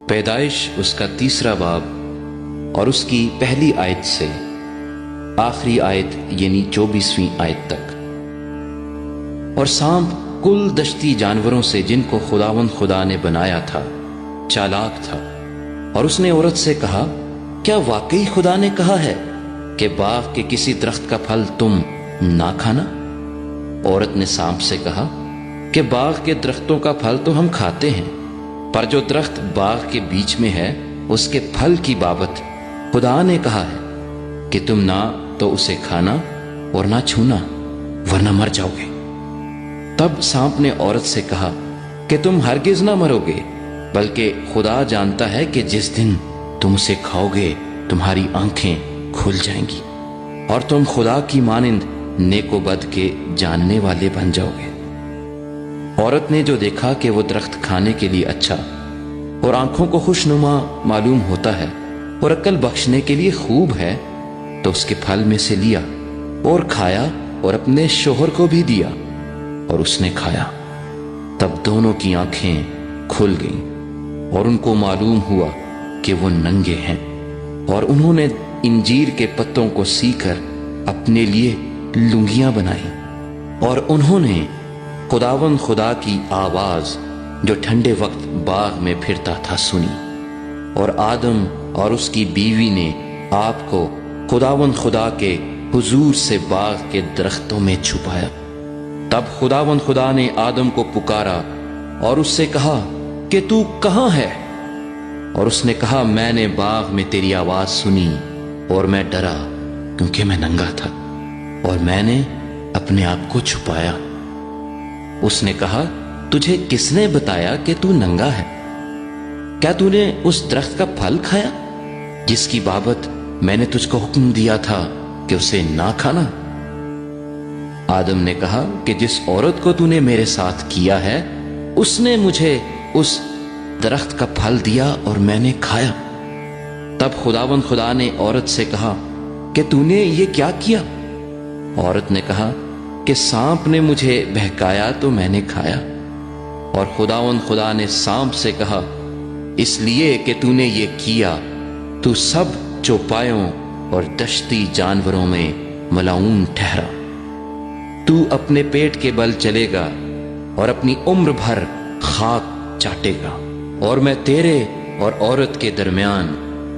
پیدائش اس کا 3 باب اور اس کی پہلی آیت سے آخری آیت یعنی 24ویں آیت تک۔ اور سانپ کل دشتی جانوروں سے جن کو خداوند خدا نے بنایا تھا چالاک تھا، اور اس نے عورت سے کہا، کیا واقعی خدا نے کہا ہے کہ باغ کے کسی درخت کا پھل تم نہ کھانا؟ عورت نے سانپ سے کہا کہ باغ کے درختوں کا پھل تو ہم کھاتے ہیں، پر جو درخت باغ کے بیچ میں ہے اس کے پھل کی بابت خدا نے کہا ہے کہ تم نہ تو اسے کھانا اور نہ چھونا ورنہ مر جاؤ گے۔ تب سانپ نے عورت سے کہا کہ تم ہرگز نہ مرو گے، بلکہ خدا جانتا ہے کہ جس دن تم اسے کھاؤ گے تمہاری آنکھیں کھل جائیں گی اور تم خدا کی مانند نیک و بد کے جاننے والے بن جاؤ گے۔ عورت نے جو دیکھا کہ وہ درخت کھانے کے لیے اچھا اور آنکھوں کو خوشنما معلوم ہوتا ہے اور عقل بخشنے کے لیے خوب ہے، تو اس کے پھل میں سے لیا اور کھایا اور اپنے شوہر کو بھی دیا، اور اس نے کھایا۔ تب دونوں کی آنکھیں کھل گئیں اور ان کو معلوم ہوا کہ وہ ننگے ہیں، اور انہوں نے انجیر کے پتوں کو سی کر اپنے لیے لنگیاں بنائیں، اور انہوں نے خداوند خدا کی آواز جو ٹھنڈے وقت باغ میں پھرتا تھا سنی، اور آدم اور اس کی بیوی نے آپ کو خداوند خدا کے حضور سے باغ کے درختوں میں چھپایا۔ تب خداوند خدا نے آدم کو پکارا اور اس سے کہا کہ تو کہاں ہے؟ اور اس نے کہا، میں نے باغ میں تیری آواز سنی اور میں ڈرا کیونکہ میں ننگا تھا اور میں نے اپنے آپ کو چھپایا۔ اس نے کہا، تجھے کس نے بتایا کہ تو ننگا ہے؟ کیا تو نے اس درخت کا پھل کھایا جس کی بابت میں نے تجھ کو حکم دیا تھا کہ اسے نہ کھانا؟ آدم نے کہا کہ جس عورت کو تو نے میرے ساتھ کیا ہے اس نے مجھے اس درخت کا پھل دیا اور میں نے کھایا۔ تب خداوند خدا نے عورت سے کہا کہ تو نے یہ کیا کیا؟ عورت نے کہا کہ سانپ نے مجھے بہکایا تو میں نے کھایا۔ اور خداوند خدا نے سانپ سے کہا، اس لیے کہ تو نے یہ کیا تو سب چوپایوں اور دشتی جانوروں میں ملعون ٹھہرا۔ تو اپنے پیٹ کے بل چلے گا اور اپنی عمر بھر خاک چاٹے گا، اور میں تیرے اور عورت کے درمیان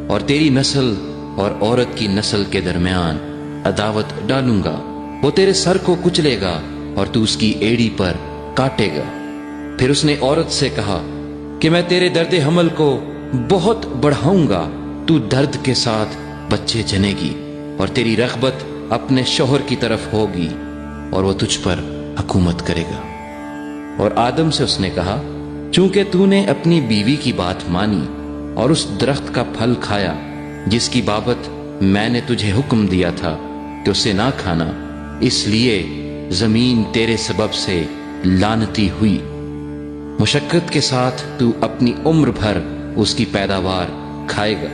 اور تیری نسل اور عورت کی نسل کے درمیان عداوت ڈالوں گا، وہ تیرے سر کو کچلے گا اور تو اس کی ایڑی پر کاٹے گا۔ پھر اس نے عورت سے کہا کہ میں تیرے درد حمل کو بہت بڑھاؤں گا، تو درد کے ساتھ بچے جنے گی اور تیری رغبت اپنے شوہر کی طرف ہوگی اور وہ تجھ پر حکومت کرے گا۔ اور آدم سے اس نے کہا، چونکہ تو نے اپنی بیوی کی بات مانی اور اس درخت کا پھل کھایا جس کی بابت میں نے تجھے حکم دیا تھا کہ اسے نہ کھانا، اس لیے زمین تیرے سبب سے لعنتی ہوئی۔ مشقت کے ساتھ تو اپنی عمر بھر اس کی پیداوار کھائے گا،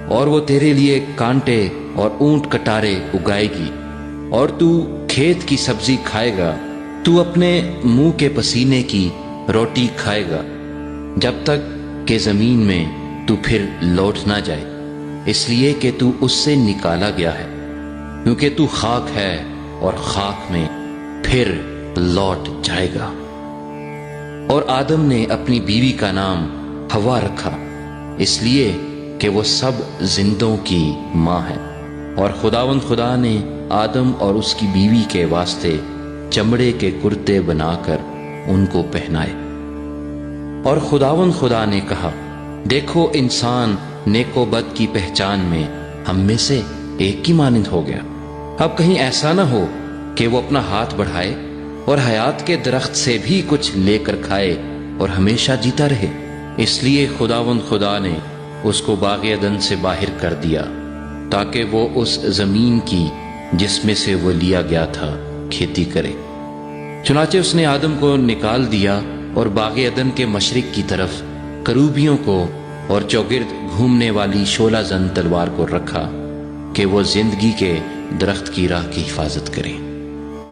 اور وہ تیرے لیے کانٹے اور اونٹ کٹارے اگائے گی، اور تو کھیت کی سبزی کھائے گا۔ تو اپنے منہ کے پسینے کی روٹی کھائے گا جب تک کہ زمین میں تو پھر لوٹ نہ جائے، اس لیے کہ تو اس سے نکالا گیا ہے، کیونکہ تو خاک ہے اور خاک میں پھر لوٹ جائے گا۔ اور آدم نے اپنی بیوی کا نام حوا رکھا، اس لیے کہ وہ سب زندوں کی ماں ہے۔ اور خداوند خدا نے آدم اور اس کی بیوی کے واسطے چمڑے کے کرتے بنا کر ان کو پہنائے۔ اور خداوند خدا نے کہا، دیکھو انسان نیک و بد کی پہچان میں ہم میں سے ایک کی مانند ہو گیا، اب کہیں ایسا نہ ہو کہ وہ اپنا ہاتھ بڑھائے اور حیات کے درخت سے بھی کچھ لے کر کھائے اور ہمیشہ جیتا رہے۔ اس لیے خداوند خدا نے اس کو باغ عدن سے باہر کر دیا تاکہ وہ اس زمین کی جس میں سے وہ لیا گیا تھا کھیتی کرے۔ چنانچہ اس نے آدم کو نکال دیا اور باغ عدن کے مشرق کی طرف کروبیوں کو اور چوگرد گھومنے والی شعلہ زن تلوار کو رکھا کہ وہ زندگی کے درخت کی راہ کی حفاظت کریں۔